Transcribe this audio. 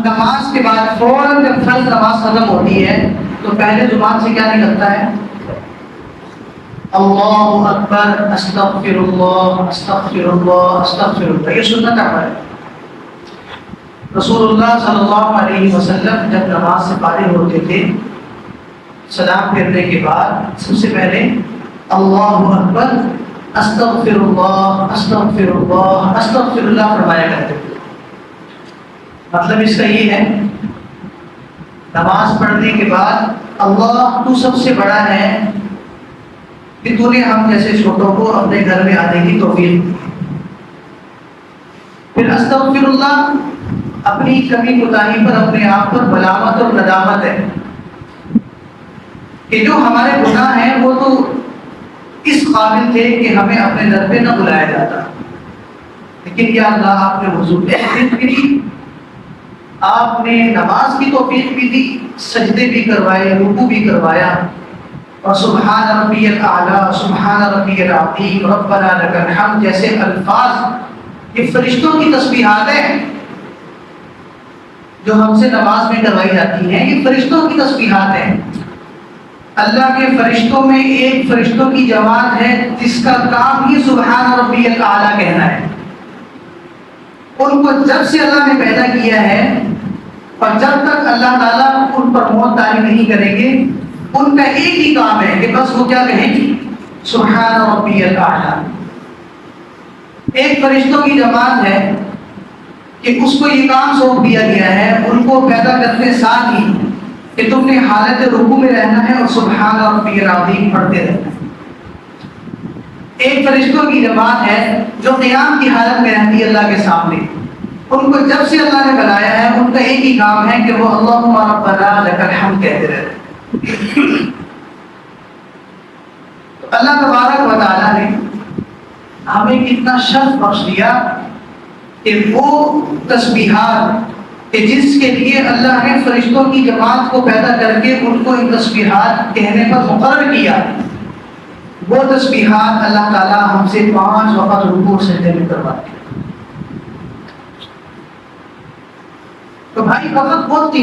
نماز کے بعد فوراً جب فرض نماز ختم ہوتی ہے تو پہلے زبان سے کیا نکلتا ہے؟ اللہ اکبر، استغفر اللہ، استغفر اللہ، استغفر اللہ. یہ سنت عمل ہے. رسول اللہ صلی اللہ علیہ وسلم جب نماز سے فارغ ہوتے تھے سلام پھیرنے کے بعد سب سے پہلے اللہ اکبر، استغفر اللہ، استغفر اللہ، استغفر اللہ فرمایا کرتے تھے. مطلب اس کا یہ ہے نماز پڑھنے کے بعد اللہ تو سب سے بڑا ہے کہ تو نے ہم جیسے چھوٹوں کو اپنے گھر میں آنے کی توفیق دی. پھر استغفر اللہ اپنی کمی کوتاہی پر اپنے آپ پر ملامت اور ندامت ہے کہ جو ہمارے گناہ ہیں وہ تو اس قابل تھے کہ ہمیں اپنے در پہ نہ بلایا جاتا، لیکن یا اللہ آپ نے حضور کی، آپ نے نماز کی توفیق بھی دی، سجدے بھی کروائے، رکوع بھی کروایا، اور سبحان ربی الاعلیٰ، سبحان ربی العظیم، ربنا لک الحمد جیسے الفاظ یہ فرشتوں کی تسبیحات ہیں جو ہم سے نماز میں کروائی جاتی ہیں. یہ فرشتوں کی تسبیحات ہیں. اللہ کے فرشتوں میں ایک فرشتوں کی جماعت ہے جس کا کام ہی سبحان ربی الاعلیٰ کہنا ہے. ان کو جب سے اللہ نے پیدا کیا ہے اور جب تک اللہ تعالیٰ ان پر موت طاری نہیں کریں گے ان کا ایک ہی کام ہے کہ بس وہ کیا کہیں گے؟ سبحان ربی الاعلیٰ. ایک فرشتوں کی جماعت ہے کہ اس کو یہ کام سونپ دیا گیا ہے ان کو پیدا کرنے ساتھ ہی کہ تم نے حالت رکوع میں رہنا ہے اور سبحان ربی العظیم پڑھتے رہنا ہے. ایک فرشتوں کی جماعت ہے جو قیام کی حالت میں رہتی ہے اللہ کے سامنے. ان کو جب سے اللہ نے بنایا ہے ان کا ایک ہی کام ہے کہ وہ اللہم ربنا لک الحمد کہتے رہتے. تو اللہ تبارک و تعالیٰ نے ہمیں کتنا شرف بخش دیا کہ وہ تسبیحات کہ جس کے لیے اللہ نے فرشتوں کی جماعت کو پیدا کر کے ان کو ان تسبیحات کہنے پر مقرر کیا، وہ تسبیحات اللہ تعالیٰ ہم سے 5 وقت رکوع سجدے میں کرواتے ہیں. تو بھائی وقت بہت